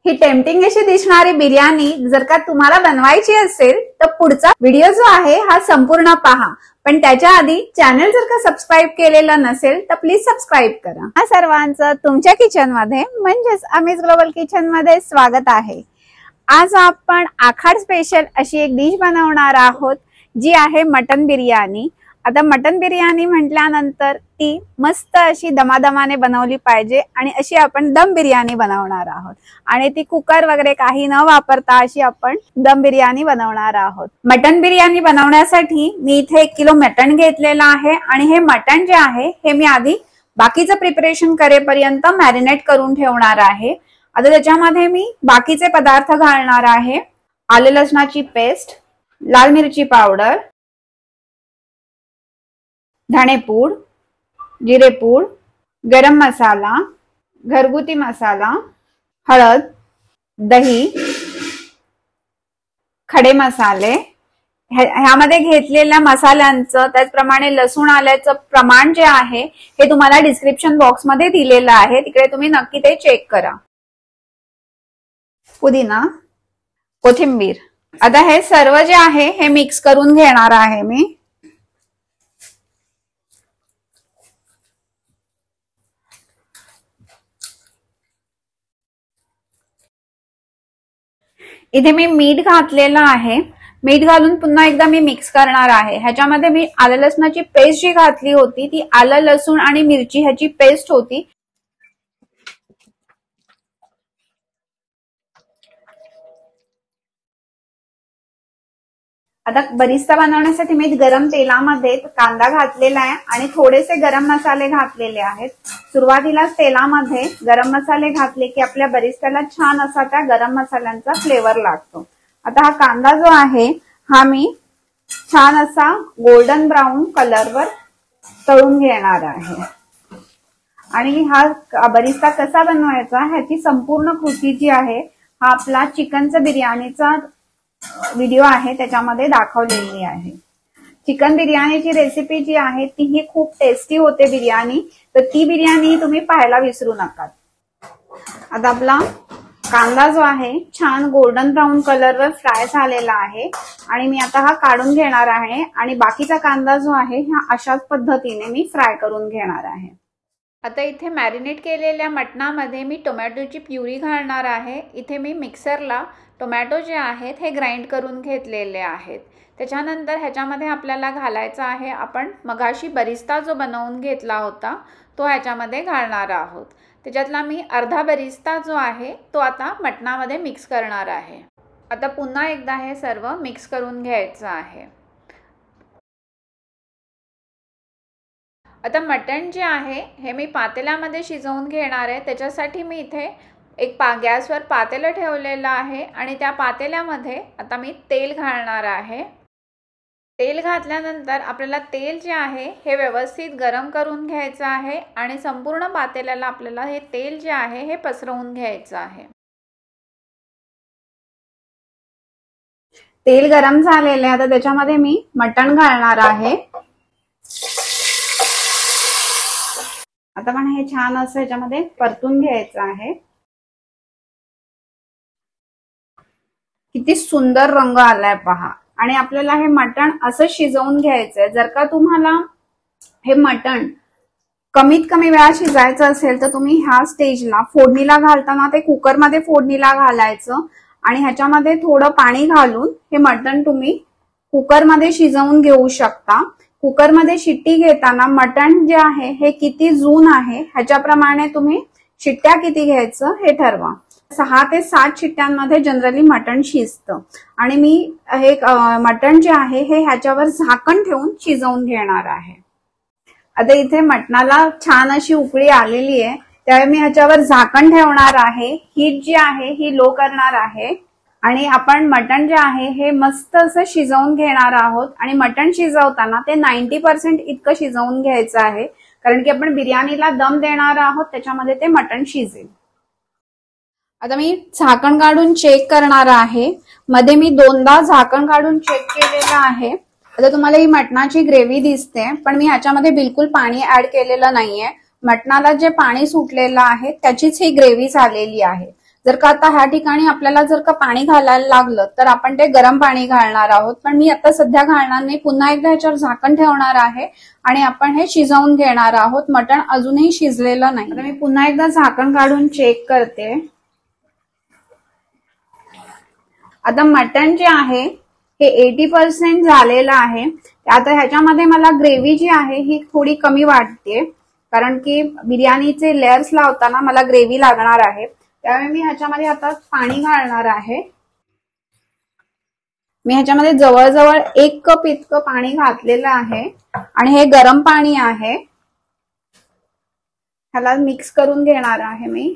ही tempting अशी दिसणारी बिर्याणी जर का तुम्हाला बनवायची असेल तर पुढचा व्हिडिओ जो आहे हा संपूर्ण पहा। पण त्याच्या आधी चॅनल जर का सबस्क्राईब केलेलं नसेल तर प्लीज सबस्क्राईब करा। हा सर्वांचं तुमच्या किचन मध्ये म्हणजेच अमित ग्लोबल किचन मध्ये स्वागत आहे। आज आपण आखाड स्पेशल अशी एक डिश बनवणार आहोत जी आहे मटन बिर्याणी। आता मटन बिर्याणी म्हटल्यानंतर ती मस्त अशी दमादमाने बनवली पाहिजे आणि अशी आपण दम बिर्याणी बनवणार आहोत आणि ती कुकर वगैरे काही न वापरता अशी आपण दम बिर्याणी बनवणार आहोत। मटन बिर्याणी बनवण्यासाठी मी इथे 1 किलो मटन घेतलेला आहे आणि हे मटन जे आहे हे मी आधी बाकीचं प्रिपरेशन करेपर्यंत मॅरिनेट करून ठेवणार आहे। आता त्याच्यामध्ये मी बाकीचे पदार्थ घालणार आहे। आले लसणाची पेस्ट, लाल मिरची पावडर, धणेपूड, जिरेपूड, गरम मसाला, घरगुती मसाला, हळद, दही, खडे मसाले। ह्यामध्ये घेतलेल्या मसाल्यांचं त्याचप्रमाणे लसूण आल्याचं प्रमाण जे आहे हे तुम्हाला डिस्क्रिप्शन बॉक्स मध्ये दिलेलं आहे, तिकडे तुम्ही नक्की ते चेक करा। पुदिना, कोथिंबीर। आता हे सर्व जे आहे हे मिक्स करून घेणार आहे मी। इथे मी मीठ घातलेलं आहे। मीठ घालून पुन्हा एकदा मी मिक्स करणार आहे। ह्याच्यामध्ये मी आलं लसणाची पेस्ट जी घातली होती ती आलं लसूण आणि मिरची ह्याची पेस्ट होती। आता बरिस्ता बनवण्यासाठी मी गरम तेलामध्ये कांदा घातलेला आहे आणि थोडेसे गरम मसाले घातलेले आहेत। सुरुवातीला तेलामध्ये गरम मसाले घातले की आपल्या बरिस्त्याला छान असा त्या गरम मसाल्यांचा फ्लेवर लागतो। आता हा कांदा जो आहे हा मी छान असा गोल्डन ब्राऊन कलरवर तळून घेणार आहे आणि हा बरिस्ता कसा बनवायचा ह्याची संपूर्ण कृती जी आहे हा आपला चिकनचा बिर्याणीचा व्हिडिओ आहे त्याच्यामध्ये दाखवलेली आहे। चिकन बिर्याणीची रेसिपी जी आहे ती ही खूप टेस्टी होते बिर्याणी, तर ती बिर्याणी तुम्ही पाहायला विसरू नका। आता आपला कांदा जो आहे छान गोल्डन ब्राऊन कलरवर फ्राय झालेला आहे आणि मी आता हा काढून घेणार आहे आणि बाकीचा कांदा जो आहे हा अशाच पद्धतीने मी फ्राय करून घेणार आहे। आता इथे मॅरिनेट केलेल्या मटणामध्ये मी टोमॅटोची प्युरी घालणार आहे। इथे मी मिक्सरला टोमॅटो जे आहेत हे ग्राइंड करून घेतलेले आहेत। त्याच्यानंतर ह्याच्यामध्ये आपल्याला घालायचा आहे आपण मगाशी बरिस्ता जो बनवून घेतला होता तो ह्याच्यामध्ये घालणार आहोत। त्याच्यातला मी अर्धा बरिस्ता जो आहे तो आता मटणामध्ये मिक्स करणार आहे। आता पुन्हा एकदा हे सर्व मिक्स करून घ्यायचं आहे। आता मटण जे आहे हे मी पातेल्यामध्ये शिजवून घेणार आहे। त्याच्यासाठी मी इथे एक गॅसवर पातेलं ठेवलेलं आहे आणि त्या पातेल्यामध्ये आता मी तेल घालणार आहे। तेल घातल्यानंतर आपल्याला तेल जे आहे हे व्यवस्थित गरम करून घ्यायचं आहे आणि संपूर्ण पातेल्याला आपल्याला हे तेल जे आहे हे पसरवून घ्यायचं आहे। तेल गरम झालेले आता त्याच्यामध्ये मी मटण घालणार आहे। आता पण हे छान असं ह्याच्यामध्ये परतून घ्यायचं आहे। किती सुंदर रंग आलाय पहा। आणि आपल्याला हे मटण असं शिजवून घ्यायचंय। जर का तुम्हाला हे मटण कमीत कमी वेळा शिजायचं असेल तर तुम्ही ह्या स्टेजला फोडणीला घालताना ते कुकरमध्ये फोडणीला घालायचं आणि ह्याच्यामध्ये थोडं पाणी घालून हे मटण तुम्ही कुकरमध्ये शिजवून घेऊ शकता। कुकरमध्ये शिट्टी घेताना मटण जे आहे हे किती जून आहे ह्याच्याप्रमाणे तुम्ही शिट्ट्या किती घ्यायचं हे ठरवा। 6 ते 7 शिट्ट्यांमध्ये जनरली मटण शिजतं आणि मी हे मटण जे आहे हे ह्याच्यावर झाकण ठेवून शिजवून घेणार आहे। आता इथे मटणाला छान अशी उकळी आलेली आहे त्यावेळी मी ह्याच्यावर झाकण ठेवणार आहे। हीट जी आहे ही लो करणार आहे आणि आपण मटण जे आहे हे मस्त असं शिजवून घेणार आहोत आणि मटण शिजवताना ते 90% इतकं शिजवून घ्यायचं आहे कारण की आपण बिर्याणीला दम देणार आहोत त्याच्यामध्ये ते मटण शिजेल। आता मी झाकण काढून चेक करणार आहे। मध्ये मी 2दा झाकण काढून चेक केलेलं आहे। आता तुम्हाला ही मटणाची ग्रेव्ही दिसते पण मी ह्याच्यामध्ये बिलकुल पाणी ऍड केलेलं नाहीये। मटणाला जे पाणी सुटलेलं आहे त्याचीच ही ग्रेव्ही झालेली आहे। जर का आता ह्या ठिकाणी आपल्याला जर का पाणी घालायला लागलं तर आपण ते गरम पाणी घालणार आहोत, पण मी आता सध्या घालणार नाही. पुन्हा एकदा ह्याच्यावर झाकण ठेवणार आहे आणि आपण हे शिजवून घेणार आहोत. मटण अजूनही शिजलेलं नाही. आता मी पुन्हा एकदा झाकण काढून चेक करते. आता मटण जे आहे हे 80% झालेलं आहे. आता ह्याच्यामध्ये मला ग्रेव्ही जी आहे ही थोडी कमी वाटते, कारण की बिर्याणीचे लेयर्स लावताना मला ग्रेव्ही लागणार आहे. त्यामुळे मी ह्याच्यामध्ये आता पाणी घालणार आहे. मी ह्याच्यामध्ये जवळजवळ 1 कप इतकं पाणी घातलेलं आहे आणि हे गरम पाणी आहे. ह्याला मिक्स करून घेणार आहे मी.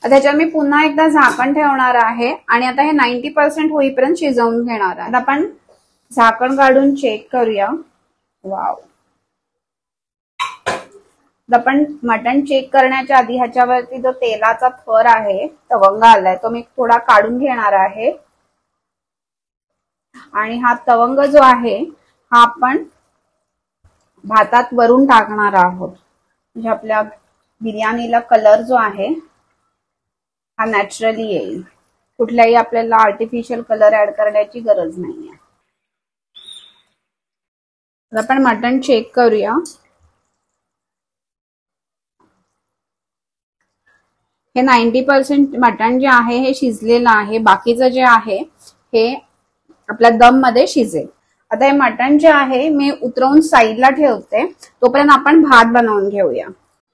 त्याच्यावर मी पुन्हा एकदा झाकण ठेवणार आहे आणि आता हे 90% होईपर्यंत शिजवून घेणार आहे. आता आपण झाकण काढून चेक करूया. वाव, आपण मटण चेक करण्याच्या आधी ह्याच्यावरती जो तेलाचा थर आहे, तवंग आलाय, तो मी थोडा काढून घेणार आहे. आणि हा तवंग जो आहे हा आपण भातात वरून टाकणार आहोत, म्हणजे आपल्या बिर्याणीला कलर जो आहे हा नॅचरली येईल. कुठल्याही आपल्याला आर्टिफिशियल कलर ऍड करण्याची गरज नाहीये. आपण मटण चेक करूया. हे 90% मटण जे आहे हे शिजलेलं आहे. बाकीचं जे आहे हे आपल्या दम मध्ये शिजेल. आता हे मटण जे आहे मी उतरवून साईडला ठेवते. तोपर्यंत आपण भात बनवून घेऊया.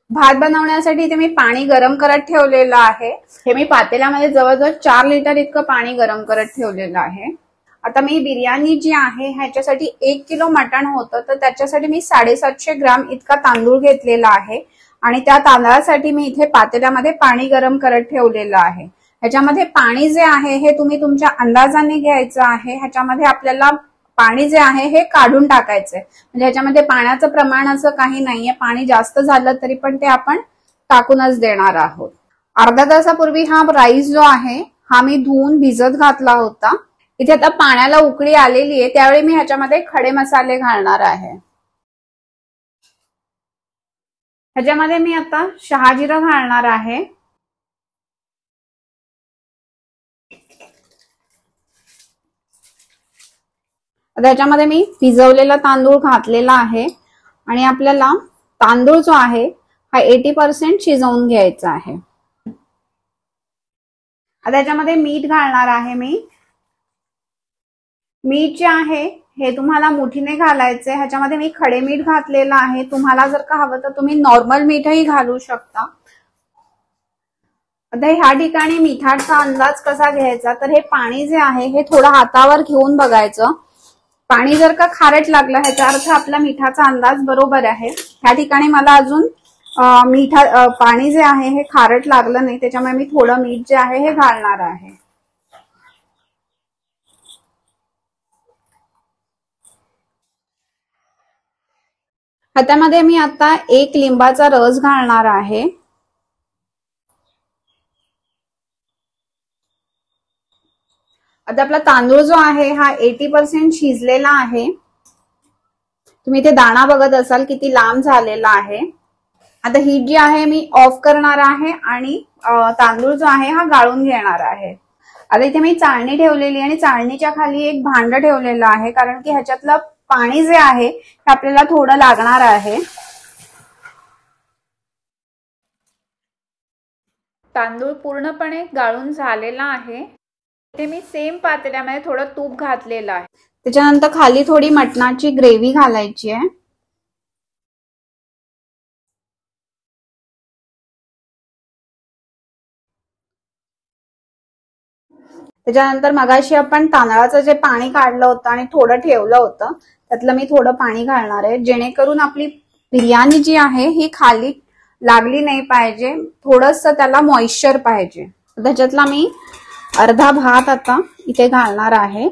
भात बनवण्यासाठी इथे मी पाणी गरम करत ठेवलेलं आहे. हे मी पातेल्यामध्ये जवळजवळ 4 लिटर इतकं पाणी गरम करत ठेवलेलं आहे. आता मी बिर्याणी जी आहे ह्याच्यासाठी 1 किलो मटण होतं, तर त्याच्यासाठी मी 750 ग्राम इतका तांदूळ घेतलेला आहे आणि त्या तांदळासाठी मी इथे पातेल्यामध्ये पाणी गरम करत ठेवलेलं आहे. ह्याच्यामध्ये पाणी जे आहे हे तुम्ही तुमच्या अंदाजाने घ्यायचं आहे. ह्याच्यामध्ये आपल्याला पाणी जे आहे हे काढून टाकायचंय, म्हणजे ह्याच्यामध्ये पाण्याचं प्रमाण असं काही नाहीये. पाणी जास्त झालं तरी पण ते आपण टाकूनच देणार आहोत. अर्धा तासापूर्वी हा राईस जो आहे हा मी धुवून भिजत घातला होता. इथे आता पाण्याला उकळी आलेली आहे, त्यावेळी मी ह्याच्यामध्ये खडे मसाले घालणार आहे. ह्याच्यामध्ये मी आता शहाजिरं घालणार आहे. त्याच्यामध्ये मी भिजवलेला तांदूळ घातलेला आहे आणि आपल्याला तांदूळ जो आहे हा 80% शिजवून घ्यायचा आहे. त्याच्यामध्ये मीठ घालणार आहे मी. मीठ जे आहे हे तुम्हाला मुठीने घालायचंय. ह्याच्यामध्ये मी खडे मीठ घातलेलं आहे. तुम्हाला जर का हवं तर तुम्ही नॉर्मल मीठही घालू शकता. आता ह्या ठिकाणी मिठाचा अंदाज कसा घ्यायचा, तर हे पाणी जे आहे हे थोडं हातावर घेऊन बघायचं. पाणी जर का खारट लागलं ह्याचा अर्थ आपला मिठाचा अंदाज बरोबर आहे. ह्या ठिकाणी मला अजून पाणी जे आहे हे खारट लागलं नाही, त्याच्यामुळे मी थोडं मीठ जे आहे हे घालणार आहे. ह्याच्यामध्ये मी आता 1 लिंबाचा रस घालणार आहे. आता आपला तांदूळ जो आहे हा 80% शिजलेला आहे. तुम्ही इथे दाणा बघत असाल किती लांब झालेला आहे. आता हीट जी आहे मी ऑफ करणार आहे आणि तांदूळ जो आहे हा गाळून घेणार आहे. आता इथे मी चाळणी ठेवलेली आणि चाळणीच्या खाली एक भांड ठेवलेलं आहे, कारण की ह्याच्यातलं पाणी जे आहे हे आपल्याला थोडं लागणार आहे. तांदूळ पूर्णपणे गाळून झालेला आहे. इथे मी सेम पातेल्यामध्ये थोडं तूप घातलेलं आहे. त्याच्यानंतर खाली थोडी मटणाची ग्रेव्ही घालायची आहे. त्याच्यानंतर मगाशी आपण तांदळाचं जे पाणी काढलं होतं आणि थोडं ठेवलं होतं त्यातलं मी थोडं पाणी घालणार आहे, जेणेकरून आपली बिर्याणी जी आहे ही खाली लागली नाही पाहिजे. थोडंसं त्याला मॉइश्चर पाहिजे. त्याच्यातला मी अर्धा भात आता इथे घालणार आहे.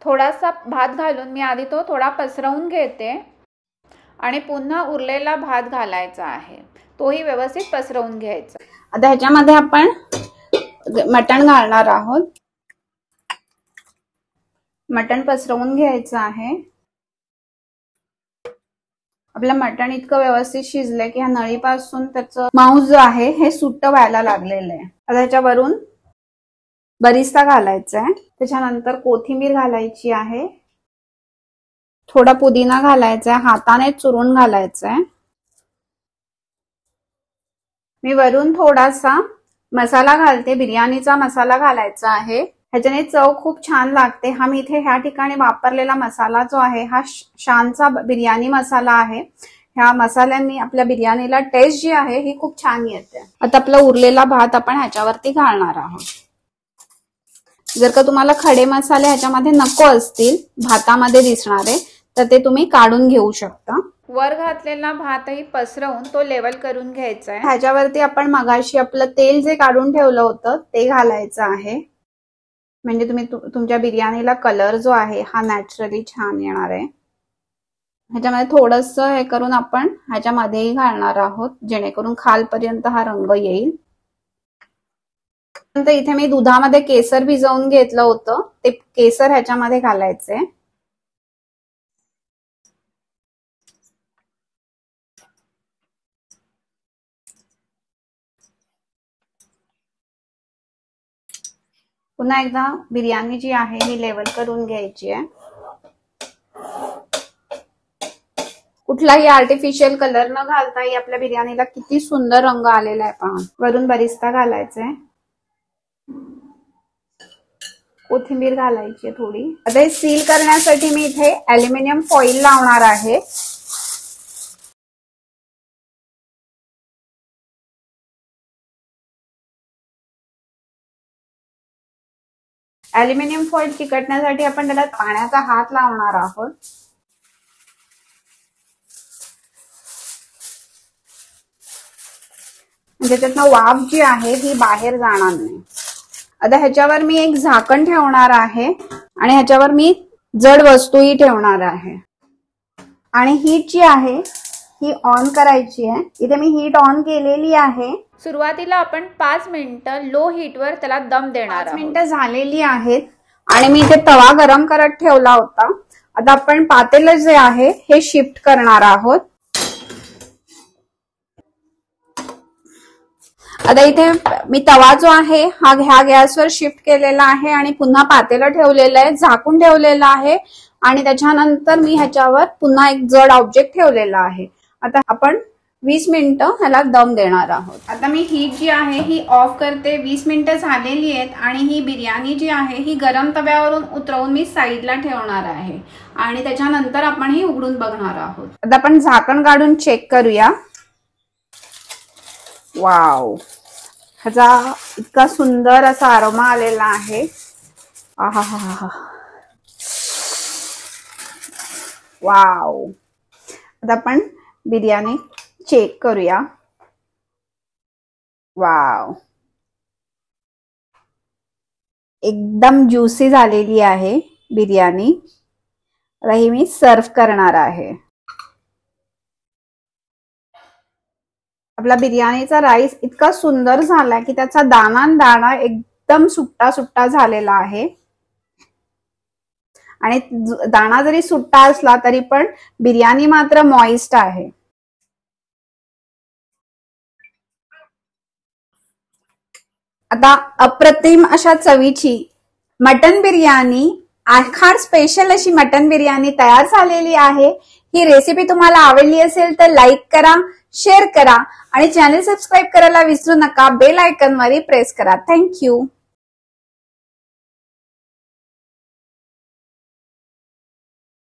थोडासा भात घालून मी आधी तो थोडा पसरवून घेते आणि पुन्हा उरलेला भात घालायचा आहे. तोही व्यवस्थित पसरवून घ्यायचा. आता ह्याच्यामध्ये आपण मटण घालणार आहोत. मटण पसरवून घ्यायचं आहे आपलं मटण इतकं व्यवस्थित शिजलंय की ह्या नळीपासून त्याचं मांस जो आहे हे सुट्ट व्हायला लागलेलं आहे. आता ह्याच्यावरून बरिस्ता घालायचा आहे, त्याच्यानंतर कोथिंबीर घालायची आहे, थोडा पुदिना घालायचा आहे, हाताने चुरून घालायचा आहे. मी वरून थोडासा मसाला घालते, बिर्याणीचा मसाला घालायचा आहे. ह्याच्याने चव खूप छान लागते. हा मी इथे ह्या ठिकाणी वापरलेला मसाला जो आहे हा शानचा बिर्याणी मसाला आहे. ह्या मसाल्यांनी आपल्या बिर्याणीला टेस्ट जी आहे ही खूप छान येते. आता आपला उरलेला भात आपण ह्याच्यावरती घालणार आहोत. जर का तुम्हाला खडे मसाले ह्याच्यामध्ये नको असतील भातामध्ये दिसणारे तर ते तुम्ही काढून घेऊ शकता. वर घातलेला भातही पसरवून तो लेवल करून घ्यायचा आहे. ह्याच्यावरती आपण मगाशी आपलं तेल जे काढून ठेवलं होतं ते घालायचं आहे, म्हणजे तुम्ही तुमच्या बिर्याणीला कलर जो आहे हा नॅचरली छान येणार आहे. ह्याच्यामध्ये थोडंसं हे करून आपण ह्याच्यामध्येही घालणार आहोत जेणेकरून खालपर्यंत हा रंग येईल. इथे मी दुधामध्ये केसर भिजवून घेतलं होतं, ते केसर ह्याच्यामध्ये घालायचंय. पुन्हा एकदा बिर्याणी जी आहे ही लेवल करून घ्यायची आहे. कुठलाही आर्टिफिशियल कलर न घालताही आपल्या बिर्याणीला किती सुंदर रंग आलेला आहे पहा. वरून बरिस्ता घालायचंय, कोथिंबीर घालायची थोडी. आता हे सील करण्यासाठी मी इथे अॅल्युमिनियम फॉइल लावणार आहे. अॅल्युमिनियम फॉइल चिकटण्यासाठी आपण त्याला पाण्याचा हात लावणार आहोत. त्याच्यातनं वाफ जी आहे ही बाहेर जाणार नाही. आता ह्याच्यावर मी एक झाकण ठेवणार आहे आणि ह्याच्यावर मी जड वस्तूही ठेवणार आहे आणि हीट जी आहे ही ऑन करायची आहे. इथे मी हीट ऑन केलेली आहे. सुरुवातीला आपण 5 मिनिटं लो हीटवर त्याला दम देणार. 5 मिनिटं झालेली आहेत आणि मी इथे तवा गरम करत ठेवला होता. आता आपण पातेलं जे आहे हे शिफ्ट करणार आहोत. आता इथे मी तवा जो आहे हा ह्या गॅसवर शिफ्ट केलेला आहे आणि पुन्हा पातेलं ठेवलेलं आहे, झाकून ठेवलेलं आहे आणि त्याच्यानंतर मी ह्याच्यावर पुन्हा एक जड ऑब्जेक्ट ठेवलेला आहे. आता आपण 20 मिनिटं ह्याला दम देणार आहोत. आता मी हीट जी आहे ही ऑफ करते. 20 मिनिटं झालेली आहेत आणि ही बिर्याणी जी आहे ही गरम तव्यावरून उतरवून मी साईडला ठेवणार आहे आणि त्याच्यानंतर आपण ही उघडून बघणार आहोत. आता आपण झाकण काढून चेक करूया. वाव, ह्याचा इतका सुंदर असा अरोमा आलेला आहे. आहा, वाव. आता आपण बिर्याणी चेक करूया. वाव, एकदम ज्युसी झालेली आहे बिर्याणी. आता ही मी सर्व करणार आहे. आपला बिर्याणीचा राईस इतका सुंदर झाला की त्याचा दाणा दाणा एकदम सुट्टा सुट्टा झालेला आहे आणि दाणा जरी सुट्टा असला तरी पण बिर्याणी मात्र मॉइस्ट आहे. आता अप्रतिम अशा चवीची मटन बिर्याणी, आखाड स्पेशल अशी मटन बिर्याणी तयार झालेली आहे. ही रेसिपी तुम्हाला आवडली असेल तर लाईक करा, शेअर करा आणि चॅनल सबस्क्राईब करायला विसरू नका. बेल आयकॉन वर प्रेस करा. थँक्यू.